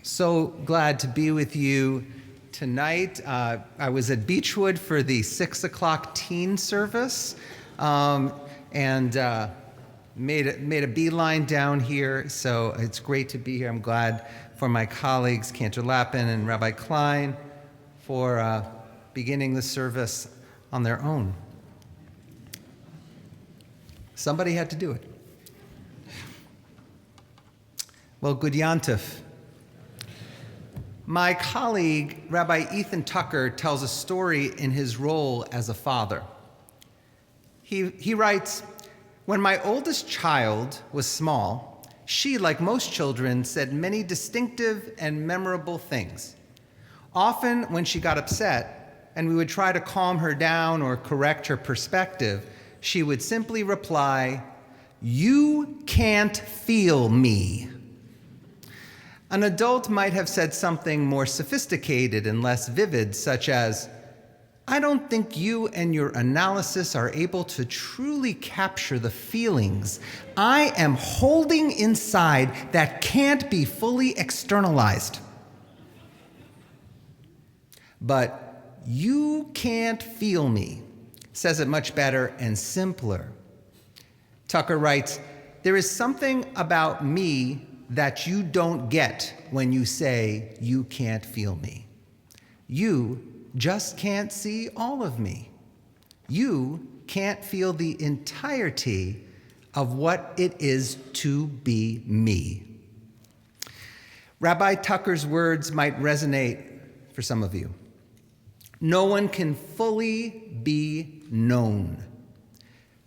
So glad to be with you tonight. I was at Beechwood for the 6 o'clock teen service and made a beeline down here. So it's great to be here. I'm glad for my colleagues, Cantor Lappin and Rabbi Klein, for beginning the service on their own. Somebody had to do it. Well, good Yantif. My colleague, Rabbi Ethan Tucker, tells a story in his role as a father. He writes, "When my oldest child was small, she, like most children, said many distinctive and memorable things. Often when she got upset and we would try to calm her down or correct her perspective, she would simply reply, 'You can't feel me.' An adult might have said something more sophisticated and less vivid, such as, 'I don't think you and your analysis are able to truly capture the feelings I am holding inside that can't be fully externalized.' But 'you can't feel me' says it much better and simpler. Tucker writes, 'There is something about me that you don't get when you say you can't feel me. You just can't see all of me. You can't feel the entirety of what it is to be me.'" Rabbi Tucker's words might resonate for some of you. No one can fully be known.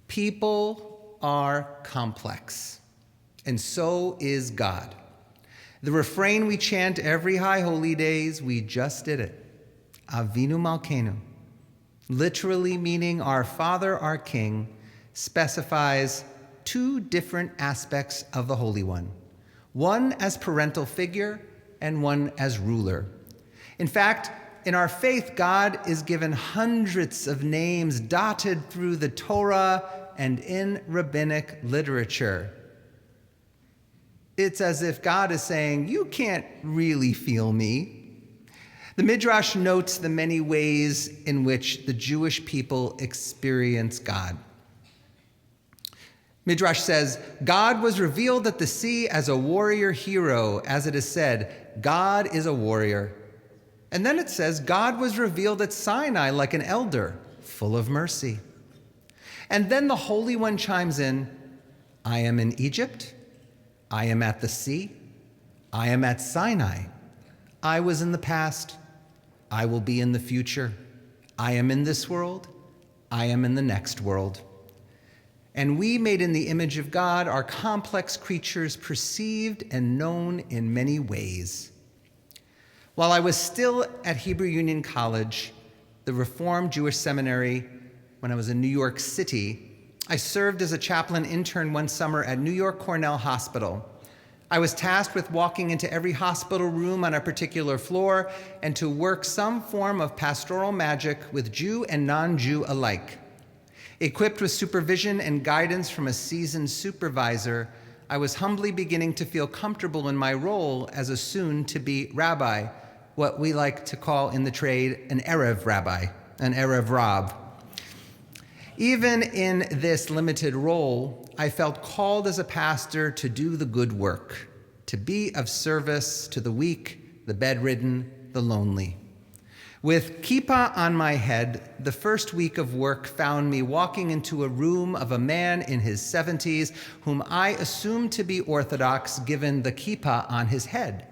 People are complex. And so is God. The refrain we chant every High Holy Days, we just did it. Avinu Malkeinu, literally meaning our Father, our King, specifies two different aspects of the Holy One. One as parental figure and one as ruler. In fact, in our faith, God is given hundreds of names dotted through the Torah and in rabbinic literature. It's as if God is saying, "You can't really feel me." The Midrash notes the many ways in which the Jewish people experience God. Midrash says, "God was revealed at the sea as a warrior hero, as it is said, 'God is a warrior.' And then it says, 'God was revealed at Sinai like an elder, full of mercy.' And then the Holy One chimes in, 'I am in Egypt. I am at the sea. I am at Sinai. I was in the past. I will be in the future. I am in this world. I am in the next world.' And we, made in the image of God, are complex creatures perceived and known in many ways. While I was still at Hebrew Union College, the Reformed Jewish Seminary, when I was in New York City, I served as a chaplain intern one summer at New York Cornell Hospital. I was tasked with walking into every hospital room on a particular floor and to work some form of pastoral magic with Jew and non-Jew alike. Equipped with supervision and guidance from a seasoned supervisor, I was humbly beginning to feel comfortable in my role as a soon-to-be rabbi, what we like to call in the trade an Erev rabbi, an Erev Rab. Even in this limited role, I felt called as a pastor to do the good work, to be of service to the weak, the bedridden, the lonely. With kippah on my head, the first week of work found me walking into a room of a man in his 70s whom I assumed to be Orthodox given the kippah on his head.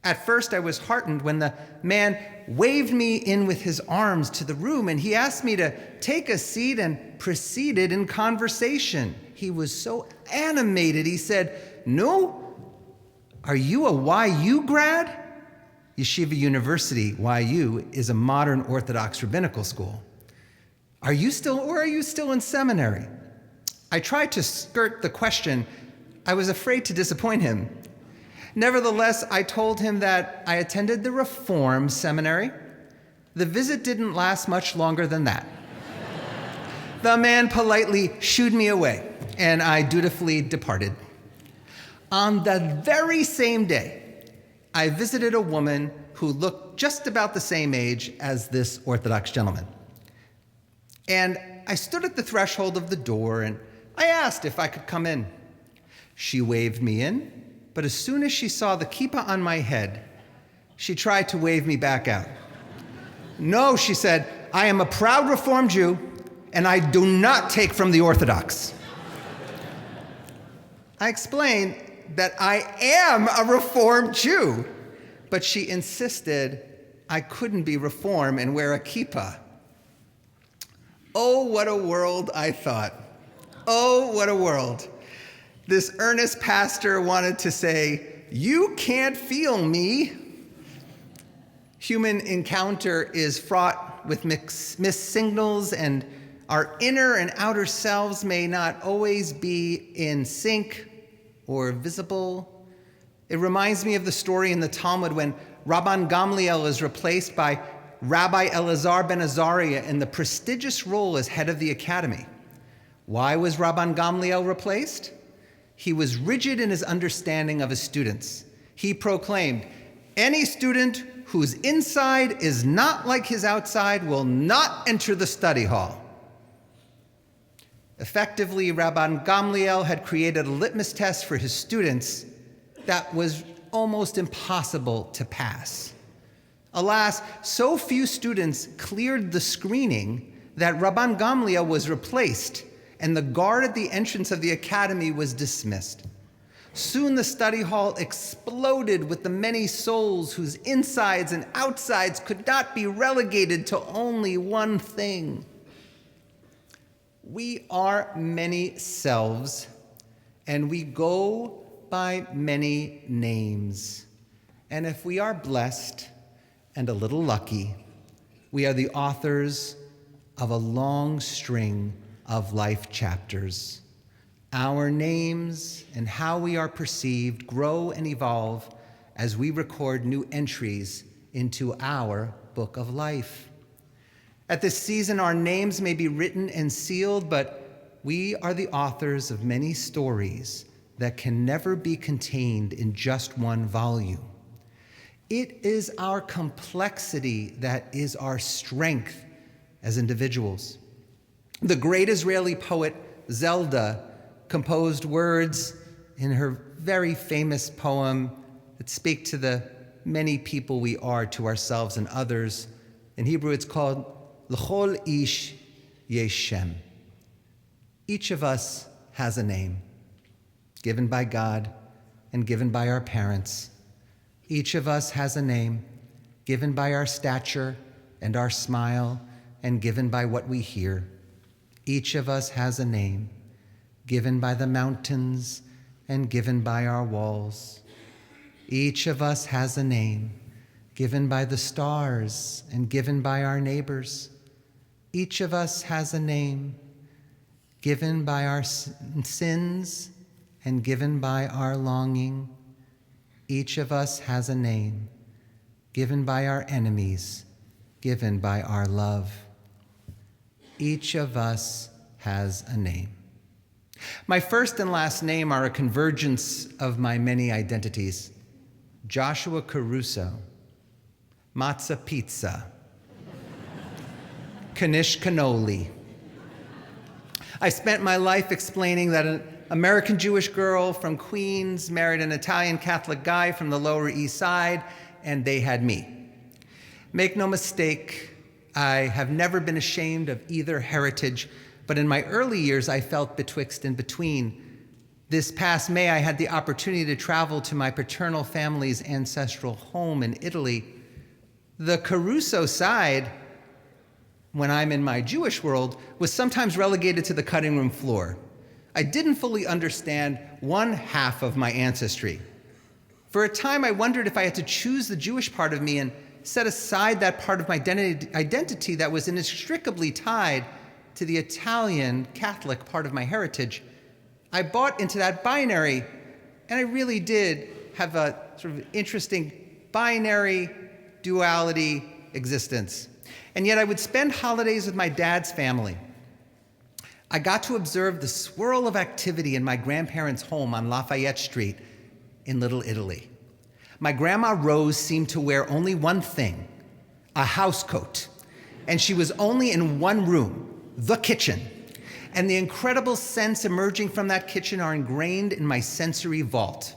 At first, I was heartened when the man waved me in with his arms to the room, and he asked me to take a seat and proceeded in conversation. He was so animated. He said, "No? Are you a YU grad?" Yeshiva University, YU, is a modern Orthodox rabbinical school. Are you still in seminary?" I tried to skirt the question. I was afraid to disappoint him. Nevertheless, I told him that I attended the Reform Seminary. The visit didn't last much longer than that. The man politely shooed me away, and I dutifully departed. On the very same day, I visited a woman who looked just about the same age as this Orthodox gentleman. And I stood at the threshold of the door and I asked if I could come in. She waved me in, but as soon as she saw the kippah on my head, she tried to wave me back out. No, she said, I am a proud Reformed Jew and I do not take from the Orthodox. I explained that I am a Reformed Jew, but she insisted I couldn't be Reformed and wear a kippah. Oh, what a world, I thought. Oh, what a world. This earnest pastor wanted to say, you can't feel me. Human encounter is fraught with mixed signals, and our inner and outer selves may not always be in sync or visible. It reminds me of the story in the Talmud when Rabban Gamliel is replaced by Rabbi Elazar ben Azariah in the prestigious role as head of the academy. Why was Rabban Gamliel replaced? He was rigid in his understanding of his students. He proclaimed, any student whose inside is not like his outside will not enter the study hall. Effectively, Rabban Gamliel had created a litmus test for his students that was almost impossible to pass. Alas, so few students cleared the screening that Rabban Gamliel was replaced and the guard at the entrance of the academy was dismissed. Soon the study hall exploded with the many souls whose insides and outsides could not be relegated to only one thing. We are many selves, and we go by many names. And if we are blessed and a little lucky, we are the authors of a long string of life chapters. Our names and how we are perceived grow and evolve as we record new entries into our book of life. At this season, our names may be written and sealed, but we are the authors of many stories that can never be contained in just one volume. It is our complexity that is our strength as individuals. The great Israeli poet Zelda composed words in her very famous poem that speak to the many people we are to ourselves and others. In Hebrew, it's called L'chol ish yesh shem. Each of us has a name, given by God and given by our parents. Each of us has a name, given by our stature and our smile, and given by what we hear. Each of us has a name, given by the mountains and given by our walls. Each of us has a name, given by the stars and given by our neighbors. Each of us has a name, given by our sins and given by our longing. Each of us has a name, given by our enemies, given by our love. Each of us has a name. My first and last name are a convergence of my many identities. Joshua Caruso, Matzah Pizza, Kanish Cannoli. I spent my life explaining that an American Jewish girl from Queens married an Italian Catholic guy from the Lower East Side, and they had me. Make no mistake, I have never been ashamed of either heritage, but in my early years, I felt betwixt and between. This past May, I had the opportunity to travel to my paternal family's ancestral home in Italy. The Caruso side, when I'm in my Jewish world, was sometimes relegated to the cutting room floor. I didn't fully understand one half of my ancestry. For a time, I wondered if I had to choose the Jewish part of me and set aside that part of my identity that was inextricably tied to the Italian Catholic part of my heritage. I bought into that binary, and I really did have a sort of interesting binary duality existence. And yet I would spend holidays with my dad's family. I got to observe the swirl of activity in my grandparents' home on Lafayette Street in Little Italy. My grandma Rose seemed to wear only one thing, a house coat, and she was only in one room, the kitchen. And the incredible scents emerging from that kitchen are ingrained in my sensory vault.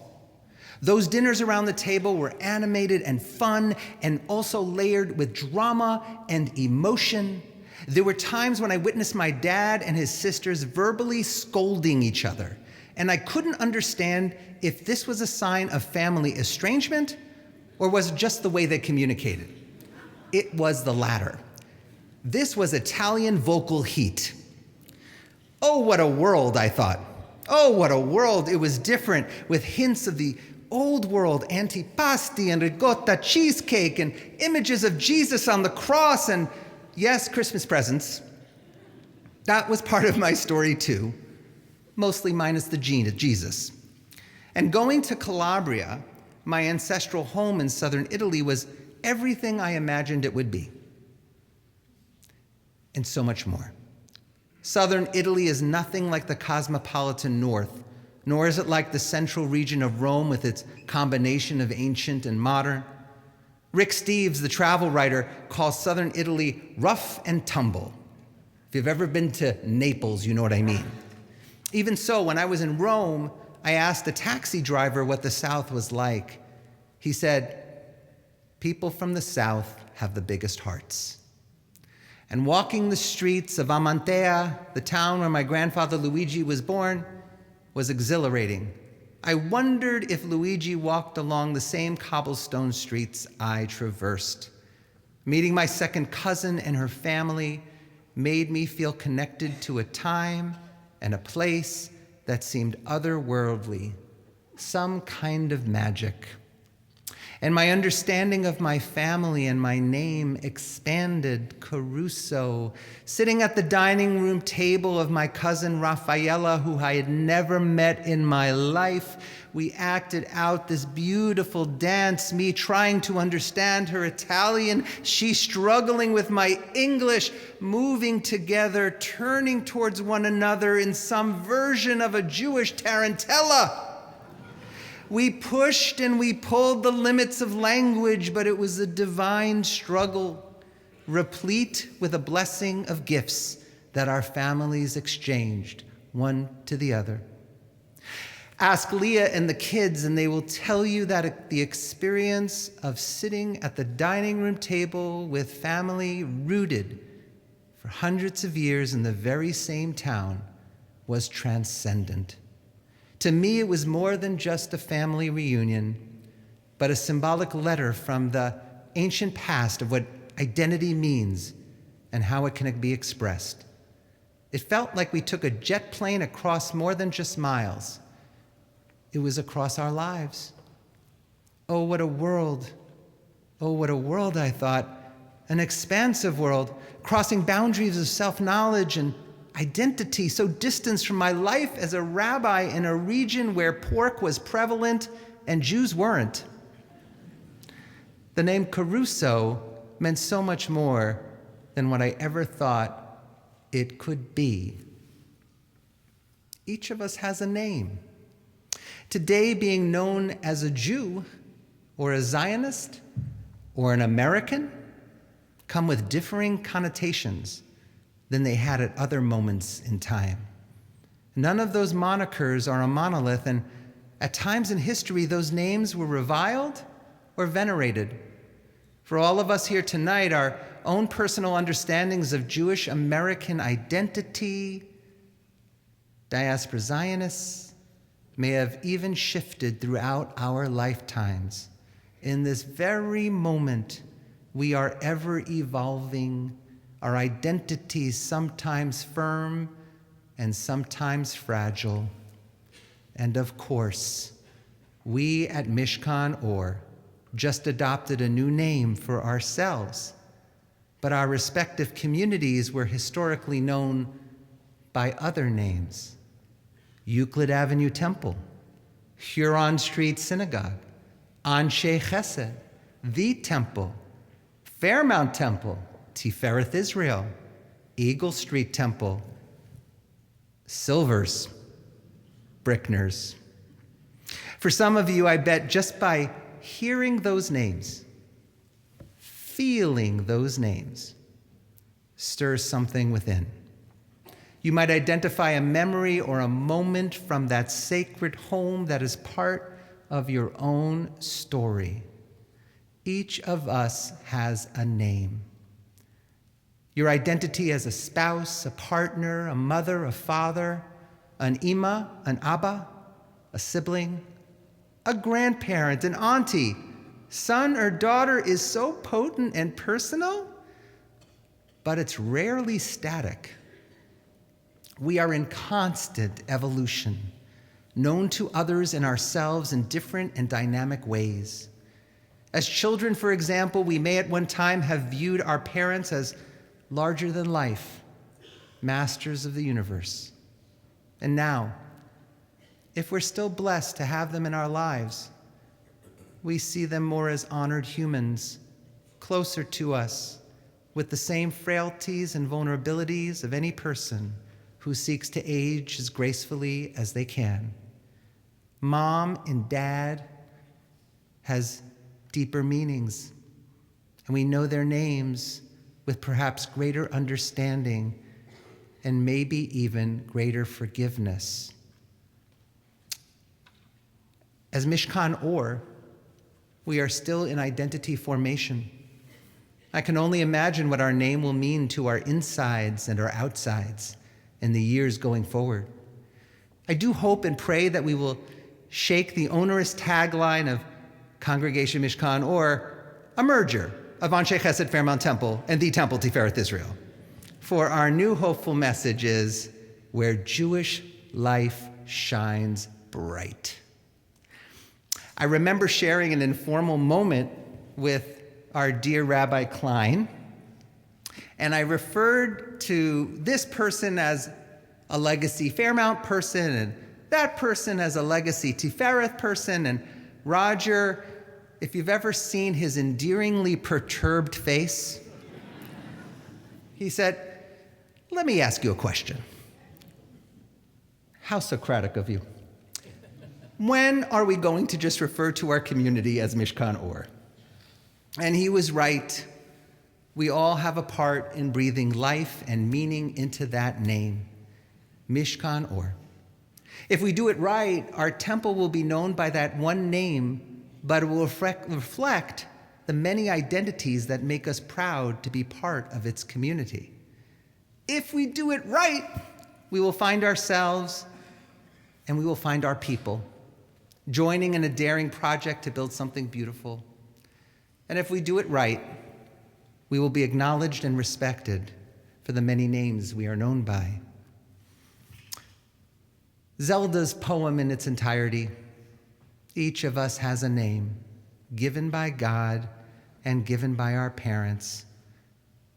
Those dinners around the table were animated and fun and also layered with drama and emotion. There were times when I witnessed my dad and his sisters verbally scolding each other, and I couldn't understand if this was a sign of family estrangement or was it just the way they communicated. It was the latter. This was Italian vocal heat. Oh, what a world, I thought. Oh, what a world. It was different, with hints of the old world, antipasti and ricotta cheesecake and images of Jesus on the cross and, yes, Christmas presents. That was part of my story too, mostly minus the gene of Jesus. And going to Calabria, my ancestral home in southern Italy, was everything I imagined it would be. And so much more. Southern Italy is nothing like the cosmopolitan north, nor is it like the central region of Rome with its combination of ancient and modern. Rick Steves, the travel writer, calls southern Italy rough and tumble. If you've ever been to Naples, you know what I mean. Even so, when I was in Rome, I asked a taxi driver what the South was like. He said, "People from the South have the biggest hearts." And walking the streets of Amantea, the town where my grandfather Luigi was born, was exhilarating. I wondered if Luigi walked along the same cobblestone streets I traversed. Meeting my second cousin and her family made me feel connected to a time and a place that seemed otherworldly, some kind of magic. And my understanding of my family and my name expanded. Caruso, sitting at the dining room table of my cousin Raffaella, who I had never met in my life, we acted out this beautiful dance, me trying to understand her Italian, she struggling with my English, moving together, turning towards one another in some version of a Jewish tarantella. We pushed and we pulled the limits of language, but it was a divine struggle, replete with a blessing of gifts that our families exchanged, one to the other. Ask Leah and the kids, and they will tell you that the experience of sitting at the dining room table with family rooted for hundreds of years in the very same town was transcendent. To me, it was more than just a family reunion, but a symbolic letter from the ancient past of what identity means and how it can be expressed. It felt like we took a jet plane across more than just miles. It was across our lives. Oh, what a world. Oh, what a world, I thought. An expansive world, crossing boundaries of self-knowledge and identity, so distanced from my life as a rabbi in a region where pork was prevalent and Jews weren't. The name Caruso meant so much more than what I ever thought it could be. Each of us has a name. Today, being known as a Jew or a Zionist or an American come with differing connotations than they had at other moments in time. None of those monikers are a monolith, and at times in history, those names were reviled or venerated. For all of us here tonight, our own personal understandings of Jewish American identity, diaspora Zionists, may have even shifted throughout our lifetimes. In this very moment, we are ever evolving, our identities sometimes firm and sometimes fragile. And of course, we at Mishkan Or just adopted a new name for ourselves, but our respective communities were historically known by other names. Euclid Avenue Temple, Huron Street Synagogue, Anshe Chesed, The Temple, Fairmount Temple, Tifereth Israel, Eagle Street Temple, Silvers, Brickners. For some of you, I bet just by hearing those names, feeling those names, stirs something within. You might identify a memory or a moment from that sacred home that is part of your own story. Each of us has a name. Your identity as a spouse, a partner, a mother, a father, an ima, an abba, a sibling, a grandparent, an auntie, son or daughter is so potent and personal, but it's rarely static. We are in constant evolution, known to others and ourselves in different and dynamic ways. As children, for example, we may at one time have viewed our parents as larger than life, masters of the universe. And now, if we're still blessed to have them in our lives, we see them more as honored humans, closer to us, with the same frailties and vulnerabilities of any person who seeks to age as gracefully as they can. Mom and dad has deeper meanings, and we know their names with perhaps greater understanding and maybe even greater forgiveness. As Mishkan Or, we are still in identity formation. I can only imagine what our name will mean to our insides and our outsides in the years going forward. I do hope and pray that we will shake the onerous tagline of Congregation Mishkan Or, a merger of Anshe Chesed Fairmount Temple and the Temple Tifereth Israel. For our new hopeful message is where Jewish life shines bright. I remember sharing an informal moment with our dear Rabbi Klein, and I referred to this person as a legacy Fairmount person, and that person as a legacy Tifereth person, and Roger, if you've ever seen his endearingly perturbed face, he said, "Let me ask you a question." How Socratic of you. When are we going to just refer to our community as Mishkan Or? And he was right. We all have a part in breathing life and meaning into that name, Mishkan Or. If we do it right, our temple will be known by that one name, but it will reflect the many identities that make us proud to be part of its community. If we do it right, we will find ourselves and we will find our people, joining in a daring project to build something beautiful. And if we do it right, we will be acknowledged and respected for the many names we are known by. Zelda's poem in its entirety, each of us has a name, given by God and given by our parents.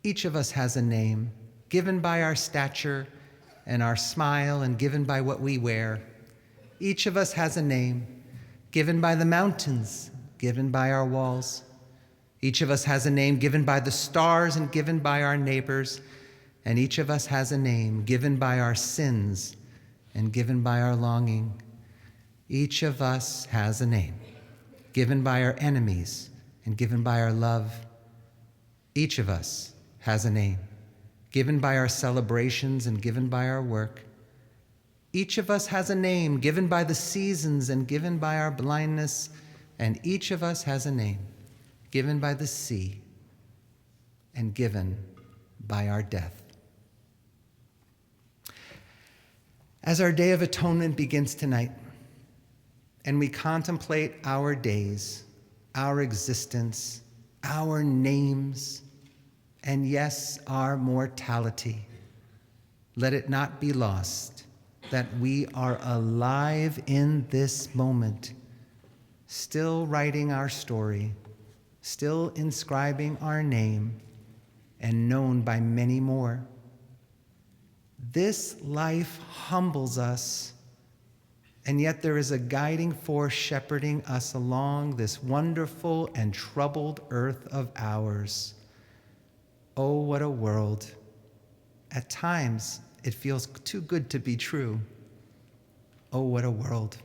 Each of us has a name, given by our stature and our smile and given by what we wear. Each of us has a name, given by the mountains, given by our walls. Each of us has a name given by the stars and given by our neighbors. And each of us has a name given by our sins and given by our longing. Each of us has a name given by our enemies and given by our love. Each of us has a name given by our celebrations and given by our work. Each of us has a name given by the seasons and given by our blindness. And each of us has a name given by the sea and given by our death. As our Day of Atonement begins tonight, and we contemplate our days, our existence, our names, and yes, our mortality, let it not be lost that we are alive in this moment, still writing our story, still inscribing our name, and known by many more. This life humbles us, and yet there is a guiding force shepherding us along this wonderful and troubled earth of ours. Oh, what a world. At times, it feels too good to be true. Oh, what a world.